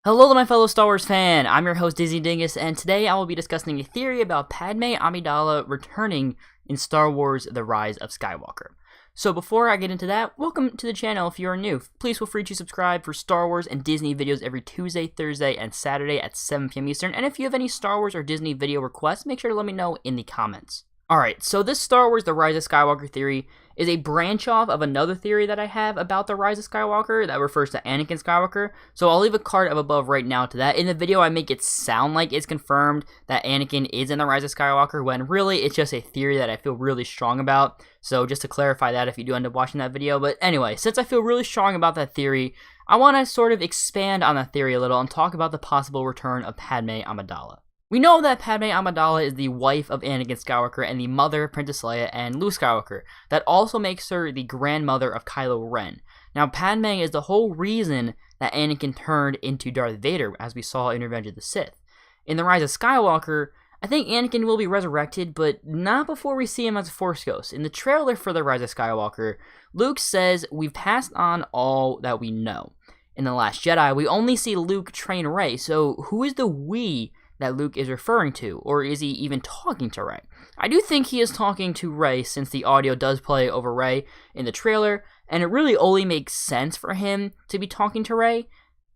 Hello to my fellow Star Wars fan, I'm your host Dingus, and today I will be discussing a theory about Padme Amidala returning in Star Wars The Rise of Skywalker. So before I get into that, welcome to the channel if you are new. Please feel free to subscribe for Star Wars and Disney videos every Tuesday, Thursday, and Saturday at 7 p.m. Eastern, and if you have any Star Wars or Disney video requests, make sure to let me know in the comments. Alright, so this Star Wars The Rise of Skywalker theory is a branch off of another theory that I have about The Rise of Skywalker that refers to Anakin Skywalker, so I'll leave a card up above right now to that. In the video, I make it sound like it's confirmed that Anakin is in The Rise of Skywalker, when really it's just a theory that I feel really strong about, so just to clarify that if you do end up watching that video. But anyway, since I feel really strong about that theory, I want to sort of expand on that theory a little and talk about the possible return of Padme Amidala. We know that Padme Amidala is the wife of Anakin Skywalker and the mother of Princess Leia and Luke Skywalker. That also makes her the grandmother of Kylo Ren. Now, Padme is the whole reason that Anakin turned into Darth Vader, as we saw in Revenge of the Sith. In The Rise of Skywalker, I think Anakin will be resurrected, but not before we see him as a Force Ghost. In the trailer for The Rise of Skywalker, Luke says, "We've passed on all that we know." In The Last Jedi, we only see Luke train Rey, so who is the we that Luke is referring to, or is he even talking to Rey? I do think he is talking to Rey, since the audio does play over Rey in the trailer, and it really only makes sense for him to be talking to Rey.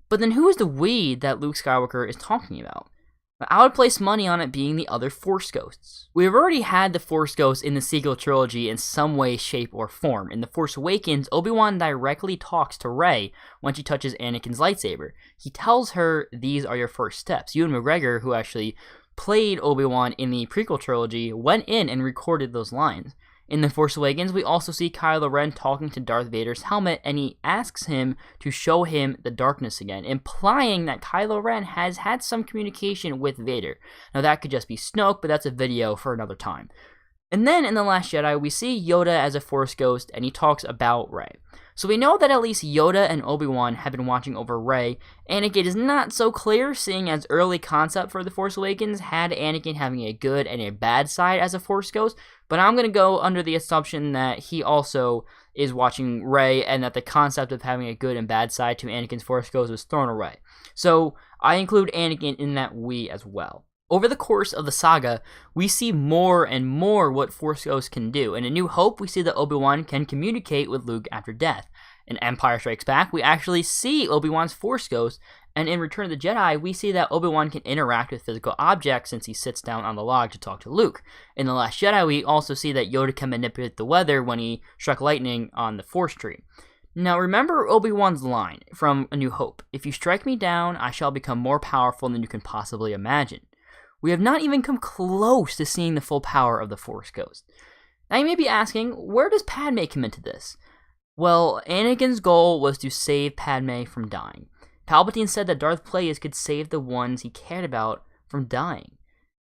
But then who is the we that Luke Skywalker is talking about? I would place money on it being the other Force Ghosts. We have already had the Force Ghosts in the sequel trilogy in some way, shape, or form. In The Force Awakens, Obi-Wan directly talks to Rey when she touches Anakin's lightsaber. He tells her, "These are your first steps." Ewan McGregor, who actually played Obi-Wan in the prequel trilogy, went in and recorded those lines. In The Force Awakens, we also see Kylo Ren talking to Darth Vader's helmet, and he asks him to show him the darkness again, implying that Kylo Ren has had some communication with Vader. Now, that could just be Snoke, but that's a video for another time. And then in The Last Jedi, we see Yoda as a Force Ghost, and he talks about Rey. So we know that at least Yoda and Obi-Wan have been watching over Rey. Anakin is not so clear, seeing as early concept for The Force Awakens had Anakin having a good and a bad side as a Force Ghost, but I'm going to go under the assumption that he also is watching Rey, and that the concept of having a good and bad side to Anakin's Force Ghost was thrown away. So I include Anakin in that we as well. Over the course of the saga, we see more and more what Force Ghosts can do. In A New Hope, we see that Obi-Wan can communicate with Luke after death. In Empire Strikes Back, we actually see Obi-Wan's Force Ghost, and in Return of the Jedi, we see that Obi-Wan can interact with physical objects since he sits down on the log to talk to Luke. In The Last Jedi, we also see that Yoda can manipulate the weather when he struck lightning on the Force tree. Now, remember Obi-Wan's line from A New Hope, "If you strike me down, I shall become more powerful than you can possibly imagine." We have not even come close to seeing the full power of the Force Ghost. Now you may be asking, where does Padme come into this? Well, Anakin's goal was to save Padme from dying. Palpatine said that Darth Plagueis could save the ones he cared about from dying.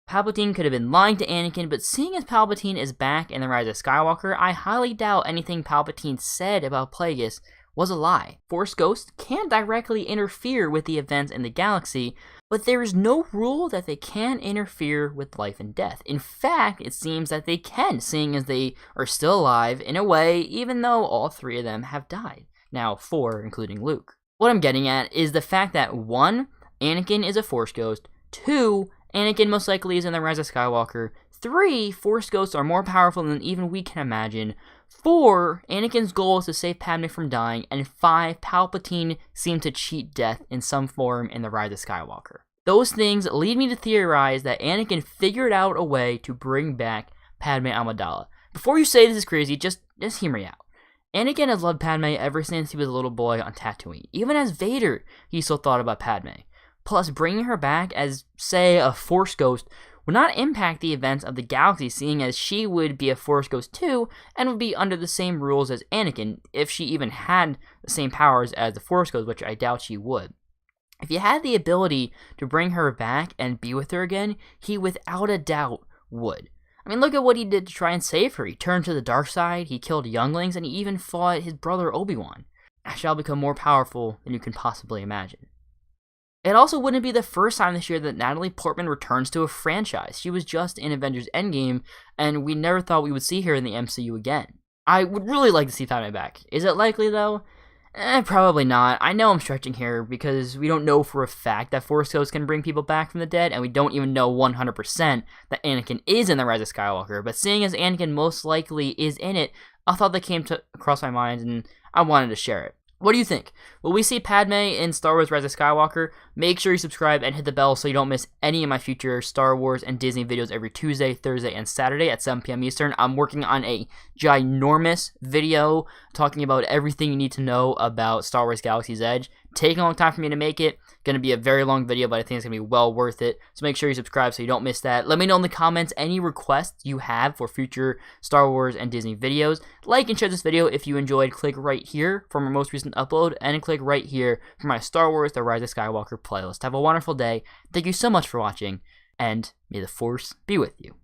Palpatine could have been lying to Anakin, but seeing as Palpatine is back in The Rise of Skywalker, I highly doubt anything Palpatine said about Plagueis was a lie. Force Ghosts can't directly interfere with the events in the galaxy, but there is no rule that they can interfere with life and death. In fact, it seems that they can, seeing as they are still alive in a way, even though all three of them have died. Now, 4, including Luke. What I'm getting at is the fact that 1, Anakin is a Force Ghost, 2, Anakin most likely is in The Rise of Skywalker, 3, Force Ghosts are more powerful than even we can imagine, 4, Anakin's goal is to save Padme from dying, and 5, Palpatine seemed to cheat death in some form in The Rise of Skywalker. Those things lead me to theorize that Anakin figured out a way to bring back Padme Amidala. Before you say this is crazy, just hear me out. Anakin has loved Padme ever since he was a little boy on Tatooine. Even as Vader, he still thought about Padme. Plus, bringing her back as, say, a Force Ghost would not impact the events of the galaxy, seeing as she would be a Force Ghost too, and would be under the same rules as Anakin, if she even had the same powers as the Force Ghost, which I doubt she would. If you had the ability to bring her back and be with her again, he without a doubt would. I mean, look at what he did to try and save her. He turned to the dark side, he killed younglings, and he even fought his brother Obi-Wan. I shall become more powerful than you can possibly imagine. It also wouldn't be the first time this year that Natalie Portman returns to a franchise. She was just in Avengers Endgame, and we never thought we would see her in the MCU again. I would really like to see Padme back. Is it likely, though? Probably not. I know I'm stretching here because we don't know for a fact that Force Ghosts can bring people back from the dead, and we don't even know 100% that Anakin is in The Rise of Skywalker. But seeing as Anakin most likely is in it, a thought that came across my mind, and I wanted to share it. What do you think? Will we see Padme in Star Wars Rise of Skywalker? Make sure you subscribe and hit the bell so you don't miss any of my future Star Wars and Disney videos every Tuesday, Thursday, and Saturday at 7 p.m. Eastern. I'm working on a ginormous video talking about everything you need to know about Star Wars Galaxy's Edge. Taking a long time for me to make it. Going to be a very long video, but I think it's going to be well worth it. So make sure you subscribe so you don't miss that. Let me know in the comments any requests you have for future Star Wars and Disney videos. Like and share this video if you enjoyed. Click right here for my most recent upload, and click right here for my Star Wars The Rise of Skywalker playlist. Have a wonderful day. Thank you so much for watching, and may the Force be with you.